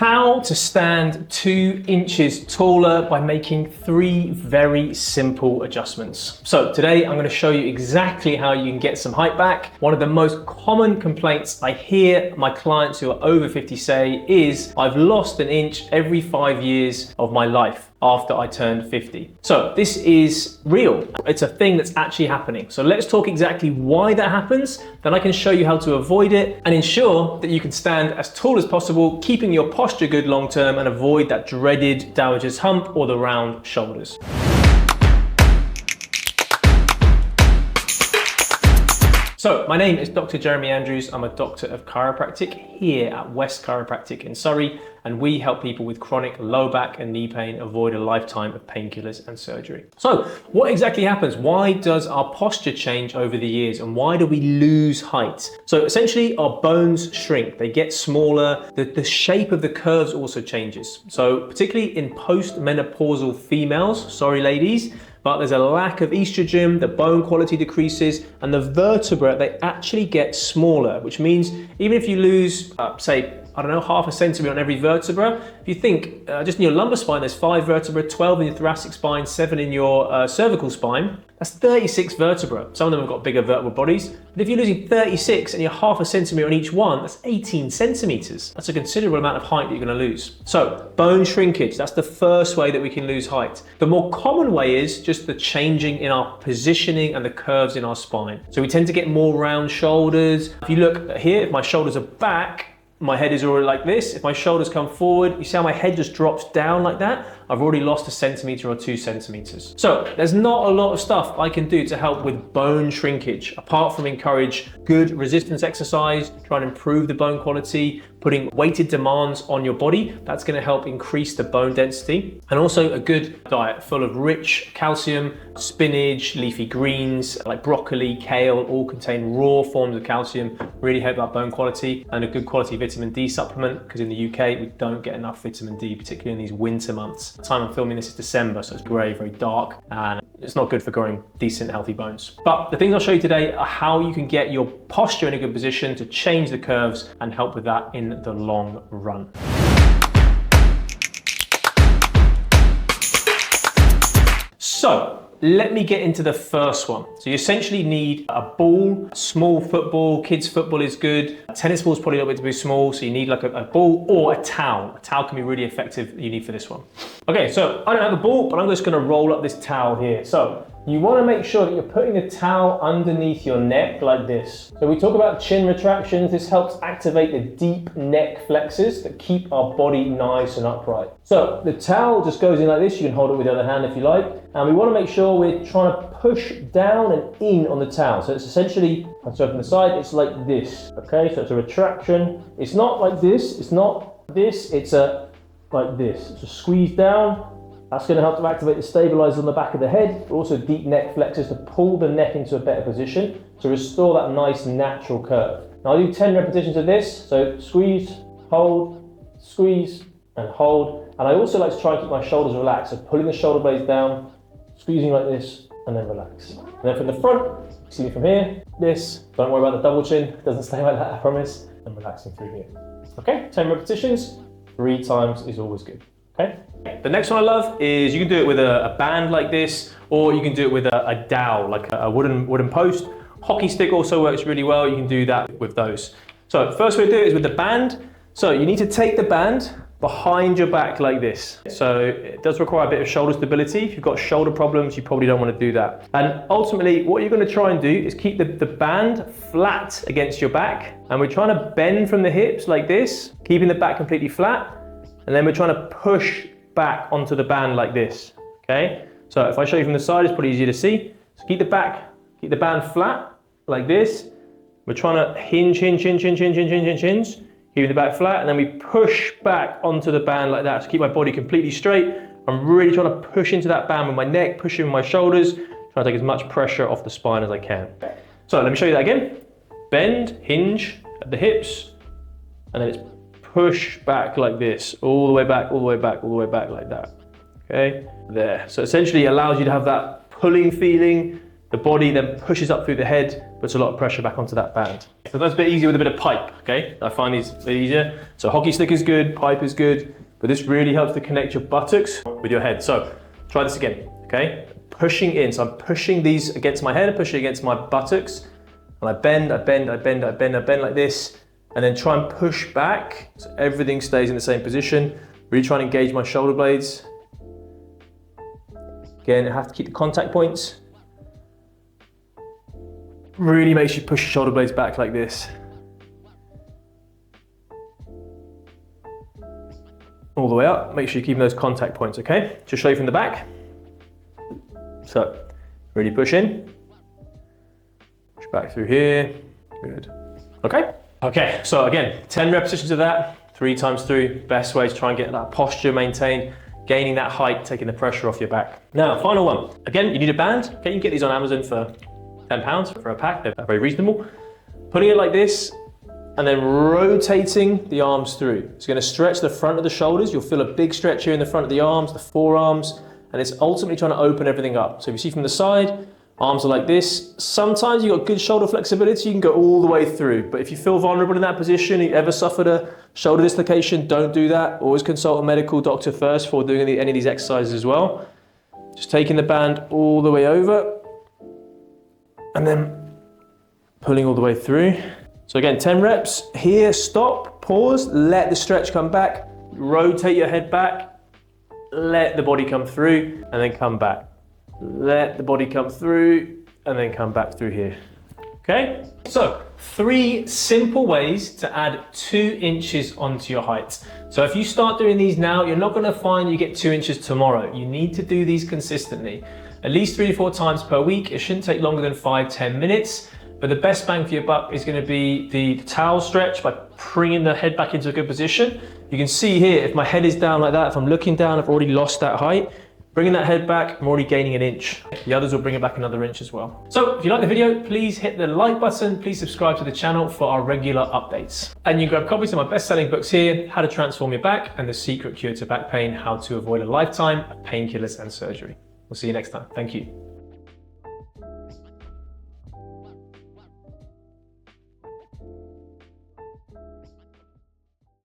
How to stand 2 inches taller by making 3 very simple adjustments. So today I'm going to show you exactly how you can get some height back. One of the most common complaints I hear my clients who are over 50 say is, I've lost an inch every 5 years of my life after I turned 50. So this is real. It's a thing that's actually happening. So let's talk exactly why that happens. Then I can show you how to avoid it and ensure that you can stand as tall as possible, keeping your posture good long term and avoid that dreaded dowager's hump or the round shoulders. So my name is Dr. Jeremy Andrews. I'm a doctor of chiropractic here at West Chiropractic in Surrey, and we help people with chronic low back and knee pain avoid a lifetime of painkillers and surgery. So what exactly happens? Why does our posture change over the years and why do we lose height? So essentially our bones shrink, they get smaller, the shape of the curves also changes. So particularly in post-menopausal females, sorry ladies, but there's a lack of estrogen, the bone quality decreases, and the vertebra, they actually get smaller, which means even if you lose, say, I don't know, half a centimetre on every vertebra, if you think just in your lumbar spine, there's 5 vertebrae, 12 in your thoracic spine, 7 in your cervical spine, that's 36 vertebrae. Some of them have got bigger vertebral bodies, but if you're losing 36 and you're half a centimetre on each one, that's 18 centimetres. That's a considerable amount of height that you're going to lose. So bone shrinkage, that's the first way that we can lose height. The more common way is just the changing in our positioning and the curves in our spine. So we tend to get more round shoulders. If you look here, if my shoulders are back, my head is already like this. If my shoulders come forward, you see how my head just drops down like that? I've already lost a centimetre or 2 centimetres. So there's not a lot of stuff I can do to help with bone shrinkage, apart from encourage good resistance exercise, try and improve the bone quality, putting weighted demands on your body. That's going to help increase the bone density. And also a good diet full of rich calcium, spinach, leafy greens, like broccoli, kale, all contain raw forms of calcium, really help that bone quality, and a good quality vitamin D supplement, because in the UK, we don't get enough vitamin D, particularly in these winter months. The time I'm filming this is December, so it's grey, very dark, and it's not good for growing decent, healthy bones. But the things I'll show you today are how you can get your posture in a good position to change the curves and help with that in the long run. So let me get into the first one. So you essentially need a ball, small football, kids football is good. A tennis ball is probably a little bit too small, so you need like a ball or a towel. A towel can be really effective, you need for this one. Okay, so I don't have a ball, but I'm just gonna roll up this towel here. So you wanna make sure that you're putting the towel underneath your neck like this. So we talk about chin retractions. This helps activate the deep neck flexors that keep our body nice and upright. So the towel just goes in like this. You can hold it with the other hand if you like. And we wanna make sure we're trying to push down and in on the towel. So it's essentially, so from the side, it's like this, okay? So it's a retraction. It's not like this, it's not this, it's like this. So squeeze down. That's going to help to activate the stabilizers on the back of the head, but also deep neck flexors to pull the neck into a better position to restore that nice natural curve. Now I'll do 10 repetitions of this. So squeeze, squeeze, and hold. And I also like to try and keep my shoulders relaxed. So pulling the shoulder blades down, squeezing like this, and then relax. And then from the front, see me from here, this. Don't worry about the double chin. It doesn't stay like that, I promise. And relaxing through here. Okay, 10 repetitions. 3 times is always good. Okay. The next one I love is you can do it with a band like this, or you can do it with a dowel, like a wooden post. Hockey stick also works really well. You can do that with those. So the first way to do it is with the band. So you need to take the band behind your back like this. So it does require a bit of shoulder stability. If you've got shoulder problems, you probably don't want to do that. And ultimately, what you're going to try and do is keep the band flat against your back. And we're trying to bend from the hips like this, keeping the back completely flat. And then we're trying to push back onto the band like this, okay? So if I show you from the side, it's probably easier to see. So keep the band flat like this. We're trying to hinge, keeping the back flat, and then we push back onto the band like that. So keep my body completely straight. I'm really trying to push into that band with my neck, pushing with my shoulders, trying to take as much pressure off the spine as I can. So let me show you that again. Bend, hinge at the hips, and then it's push back like this, all the way back, all the way back, all the way back like that, okay? There. So essentially it allows you to have that pulling feeling, The body then pushes up through the head, puts a lot of pressure back onto that band. So that's a bit easier with a bit of pipe, okay? I find these a bit easier. So hockey stick is good, pipe is good, but this really helps to connect your buttocks with your head. So try this again, okay? Pushing in, so I'm pushing these against my head, I'm pushing against my buttocks, and I bend like this, and then try and push back so everything stays in the same position. Really try and engage my shoulder blades. Again, I have to keep the contact points. Really make sure you push your shoulder blades back like this. All the way up, make sure you're keeping those contact points, okay? Just show you from the back. So, really push in. Push back through here, good. Okay? Okay, so again, 10 repetitions of that, 3 times through. Best way to try and get that posture maintained, gaining that height, taking the pressure off your back. Now, final one. Again, you need a band. Okay, you can get these on Amazon for £10 for a pack. They're very reasonable. Putting it like this, and then rotating the arms through. It's going to stretch the front of the shoulders. You'll feel a big stretch here in the front of the arms, the forearms, and it's ultimately trying to open everything up. So if you see from the side, arms are like this. Sometimes you've got good shoulder flexibility, you can go all the way through. But if you feel vulnerable in that position, you ever suffered a shoulder dislocation, don't do that. Always consult a medical doctor first before doing any of these exercises as well. Just taking the band all the way over, and then pulling all the way through. So again, 10 reps. Here, stop, pause, let the stretch come back, rotate your head back, let the body come through, and then come back. Let the body come through, and then come back through here. Okay? So, 3 simple ways to add 2 inches onto your height. So if you start doing these now, you're not gonna find you get 2 inches tomorrow. You need to do these consistently. At least 3 to 4 times per week. It shouldn't take longer than 5-10 minutes. But the best bang for your buck is going to be the towel stretch by bringing the head back into a good position. You can see here, if my head is down like that, if I'm looking down, I've already lost that height. Bringing that head back, I'm already gaining 1 inch. The others will bring it back another inch as well. So if you like the video, please hit the like button. Please subscribe to the channel for our regular updates. And you can grab copies of my best-selling books here, How to Transform Your Back and The Secret Cure to Back Pain, How to Avoid a Lifetime of Painkillers and Surgery. We'll see you next time. Thank you.